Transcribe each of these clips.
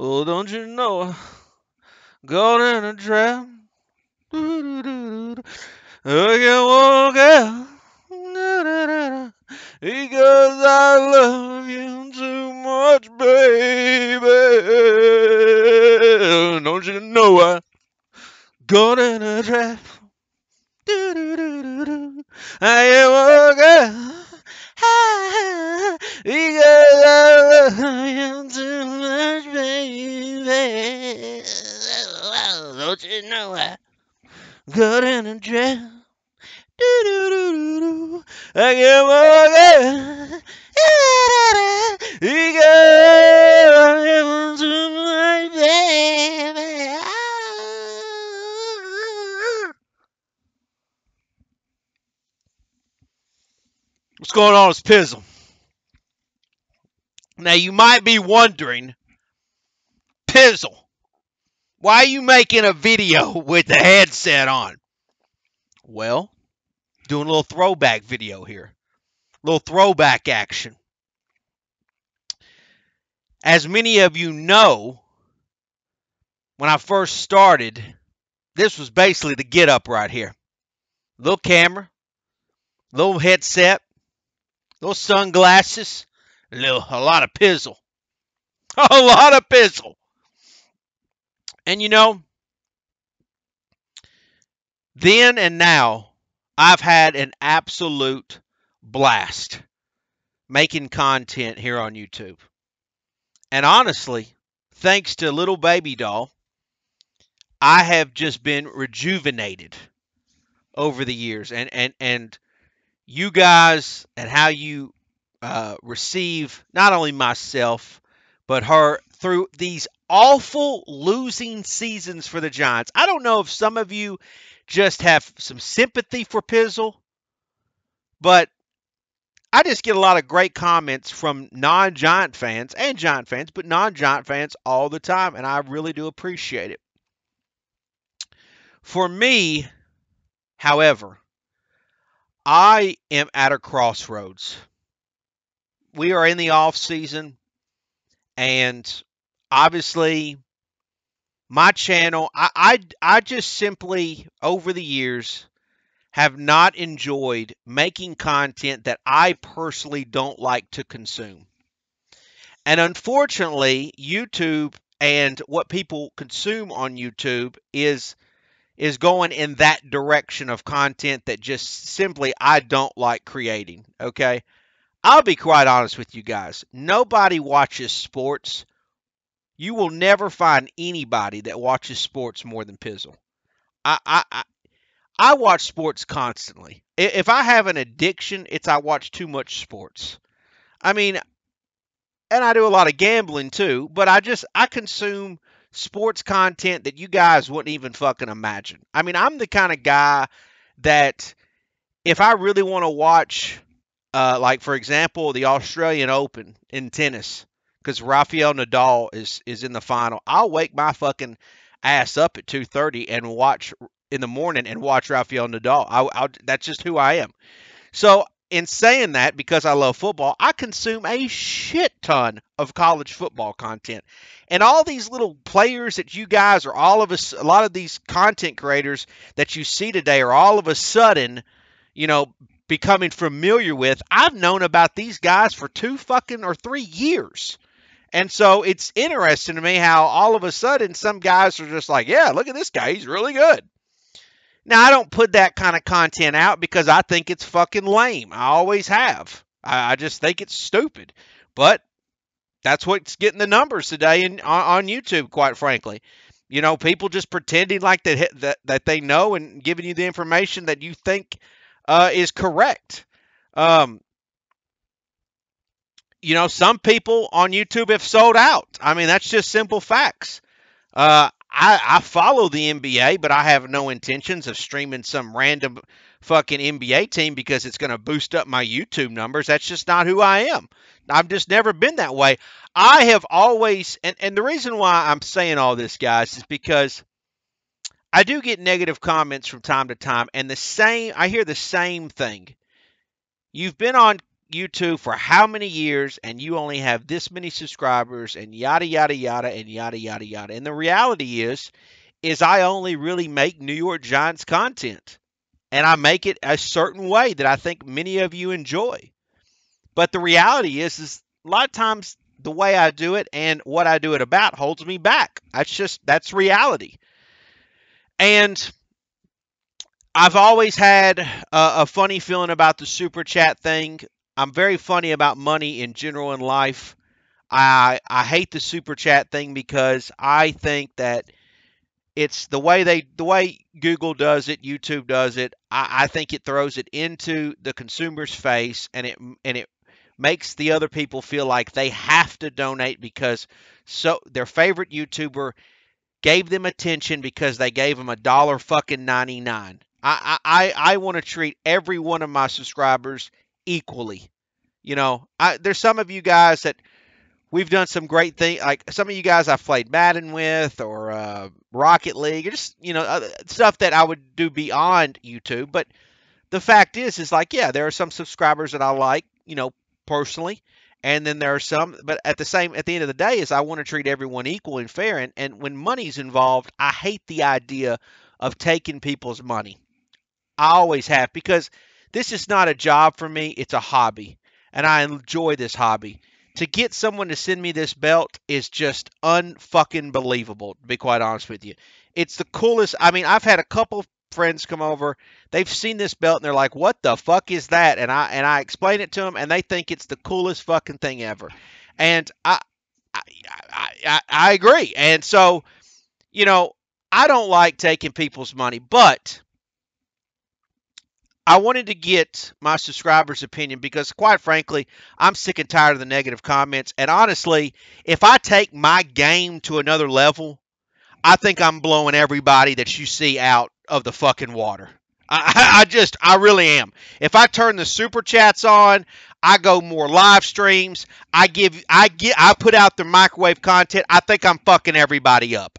Oh, don't you know I got in a trap? Do-do-do-do-do. I can walk out. Da-da-da-da. Because I love you too much, baby. Don't you know I got in a trap? Do-do-do-do-do. I can walk out. Because I love you too much, baby. Don't you know I got in a trap? Do-do-do-do-do. I get walking. You got to my baby. What's going on? It's Pizzle. Now you might be wondering, Pizzle, why are you making a video with the headset on? Well, doing a little throwback video here. A little throwback action. As many of you know, when I first started, this was basically the get up right here. Little camera, little headset, little sunglasses, a lot of pizzle. A lot of pizzle. And you know, then and now, I've had an absolute blast making content here on YouTube. And honestly, thanks to Little Baby Doll, I have just been rejuvenated over the years. And you guys and how you receive not only myself, but her through these awful losing seasons for the Giants. I don't know if some of you just have some sympathy for Pizzle, but I just get a lot of great comments from non-Giant fans and Giant fans, but non-Giant fans all the time, and I really do appreciate it. For me, however, I am at a crossroads. We are in the off season, and obviously my channel, I just simply over the years have not enjoyed making content that I personally don't like to consume. And unfortunately, YouTube and what people consume on YouTube is going in that direction of content that just simply I don't like creating, okay? I'll be quite honest with you guys. Nobody watches sports. You will never find anybody that watches sports more than Pizzle. I, I, I I watch sports constantly. If I have an addiction, it's I watch too much sports. I mean, and I do a lot of gambling too, but I consume sports content that you guys wouldn't even fucking imagine. I mean, I'm the kind of guy that if I really want to watch, like for example, the Australian Open in tennis, because Rafael Nadal is in the final, I'll wake my fucking ass up at 2:30 and watch in the morning and watch Rafael Nadal. That's just who I am. So in saying that, because I love football, I consume a shit ton of college football content. And all these little players that you guys are all of us, a lot of these content creators that you see today are all of a sudden, you know, becoming familiar with. I've known about these guys for 2 or 3 years. And so it's interesting to me how all of a sudden some guys are just like, yeah, look at this guy. He's really good. Now, I don't put that kind of content out because I think it's fucking lame. I always have. I just think it's stupid. But that's what's getting the numbers today on YouTube, quite frankly. You know, people just pretending like that they know and giving you the information that you think is correct. Um, you know, some people on YouTube have sold out. I mean, that's just simple facts. I follow the NBA, but I have no intentions of streaming some random fucking NBA team because it's going to boost up my YouTube numbers. That's just not who I am. I've just never been that way. I have always, and the reason why I'm saying all this, guys, is because I do get negative comments from time to time, and I hear the same thing. You've been on YouTube for how many years and you only have this many subscribers and yada yada yada and yada yada yada. And the reality is I only really make New York Giants content. And I make it a certain way that I think many of you enjoy. But the reality is a lot of times the way I do it and what I do it about holds me back. That's reality. And I've always had a funny feeling about the super chat thing. I'm very funny about money in general in life. I hate the super chat thing because I think that it's the way Google does it, YouTube does it. I think it throws it into the consumer's face, and it makes the other people feel like they have to donate because so their favorite YouTuber gave them attention because they gave them a dollar fucking 99. I want to treat every one of my subscribers equally. There's some of you guys that we've done some great things. Like some of you guys I've played Madden with or Rocket League, or just stuff that I would do beyond YouTube. But the fact is like, yeah, there are some subscribers that I like, personally, and then there are some. But at the end of the day, is I want to treat everyone equal and fair. And when money's involved, I hate the idea of taking people's money. I always have, because this is not a job for me, it's a hobby. And I enjoy this hobby. To get someone to send me this belt is just unfucking believable, to be quite honest with you. It's the coolest. I mean, I've had a couple friends come over. They've seen this belt and they're like, "What the fuck is that?" And I explain it to them and they think it's the coolest fucking thing ever. And I I agree. And so, you know, I don't like taking people's money, but I wanted to get my subscribers' opinion because, quite frankly, I'm sick and tired of the negative comments. And honestly, if I take my game to another level, I think I'm blowing everybody that you see out of the fucking water. I really am. If I turn the super chats on, I go more live streams. I put out the microwave content. I think I'm fucking everybody up.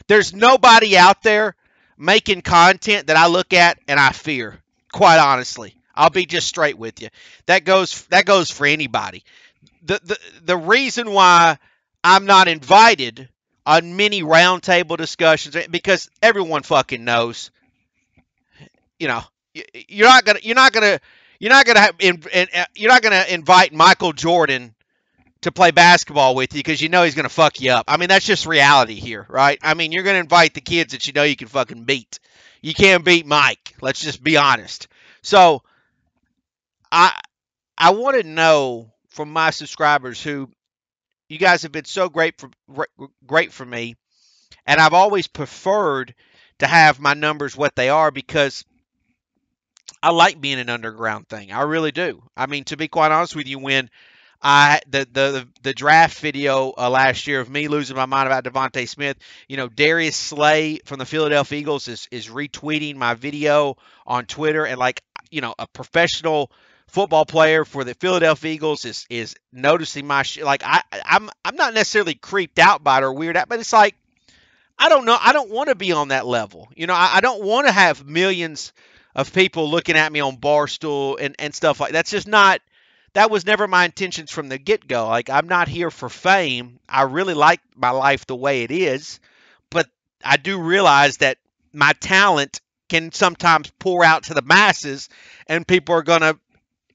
There's nobody out there making content that I look at and I fear. Quite honestly, I'll be just straight with you. That goes for anybody. The reason why I'm not invited on many roundtable discussions because everyone fucking knows, you know, you're not gonna invite Michael Jordan to play basketball with you because you know he's gonna fuck you up. I mean, that's just reality here, right? I mean, you're gonna invite the kids that you know you can fucking beat. You can't beat Mike. Let's just be honest. So I I want to know from my subscribers who you guys have been so great for me, and I've always preferred to have my numbers what they are because I like being an underground thing. I really do. I mean, to be quite honest with you, when the draft video last year of me losing my mind about Devontae Smith, Darius Slay from the Philadelphia Eagles is retweeting my video on Twitter, and like a professional football player for the Philadelphia Eagles is noticing my shit. Like I'm not necessarily creeped out by it or weird out, but it's like I don't know. I don't want to be on that level. I don't want to have millions of people looking at me on Barstool and stuff like that's just not. That was never my intentions from the get go. Like, I'm not here for fame. I really like my life the way it is, but I do realize that my talent can sometimes pour out to the masses, and people are gonna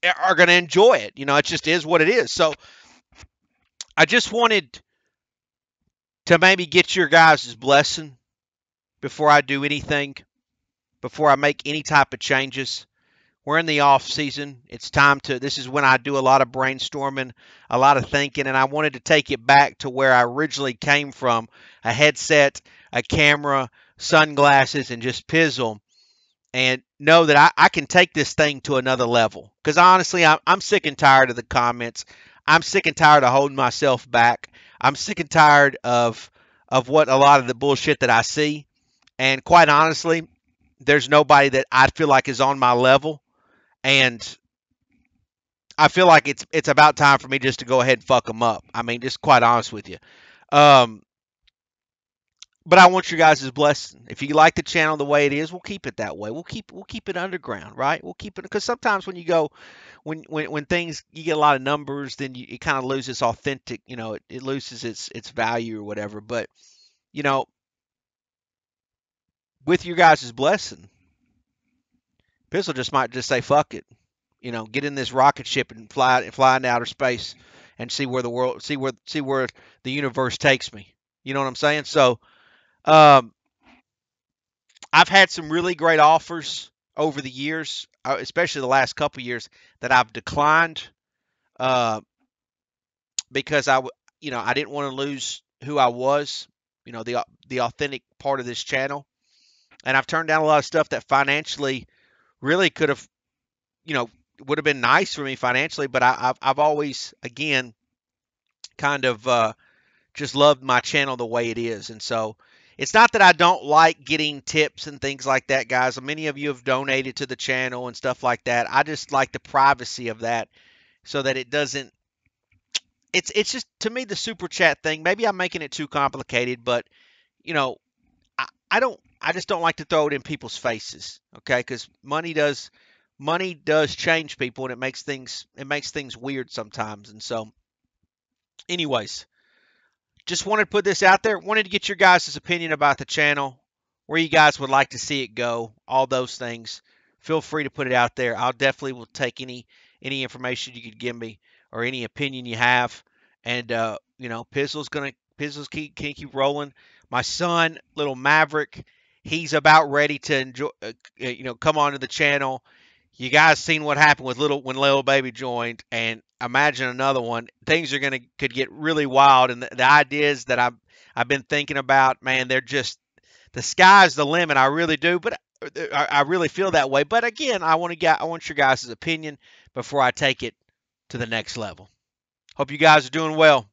enjoy it. It just is what it is. So I just wanted to maybe get your guys' blessing before I do anything, before I make any type of changes. We're in the off season. This is when I do a lot of brainstorming, a lot of thinking, and I wanted to take it back to where I originally came from, a headset, a camera, sunglasses, and just pizzle, and know that I can take this thing to another level. Because honestly, I'm sick and tired of the comments. I'm sick and tired of holding myself back. I'm sick and tired of what a lot of the bullshit that I see. And quite honestly, there's nobody that I feel like is on my level. And I feel like it's about time for me just to go ahead and fuck them up. I mean, just quite honest with you. Um, but I want your guys' blessing. If you like the channel the way it is, we'll keep it that way. We'll keep it underground, right? We'll keep it because sometimes when you go when things you get a lot of numbers, then it kind of loses authentic. It loses its value or whatever. But you know, with your guys' blessing, Pistol just might just say fuck it. Get in this rocket ship and fly into outer space and see where the world see where the universe takes me. You know what I'm saying? So um, I've had some really great offers over the years, especially the last couple years that I've declined uh, because I didn't want to lose who I was, the authentic part of this channel, and I've turned down a lot of stuff that financially really could have, you know, would have been nice for me financially, but I've always again kind of just loved my channel the way it is. And so it's not that I don't like getting tips and things like that, guys. Many of you have donated to the channel and stuff like that. I just like the privacy of that so that it doesn't it's just to me the super chat thing. Maybe I'm making it too complicated, but you know, I just don't like to throw it in people's faces, okay? Cuz money does change people and it makes things weird sometimes. And so anyways, just wanted to put this out there. Wanted to get your guys' opinion about the channel, where you guys would like to see it go, all those things. Feel free to put it out there. I'll definitely will take any information you could give me or any opinion you have. And Pizzle's keep rolling. My son, little Maverick, he's about ready to enjoy, come onto the channel. You guys seen what happened with little baby joined, and imagine another one. Things are gonna could get really wild, and the ideas that I've been thinking about, man, they're just the sky's the limit. I really do, but I really feel that way. But again, I want your guys' opinion before I take it to the next level. Hope you guys are doing well.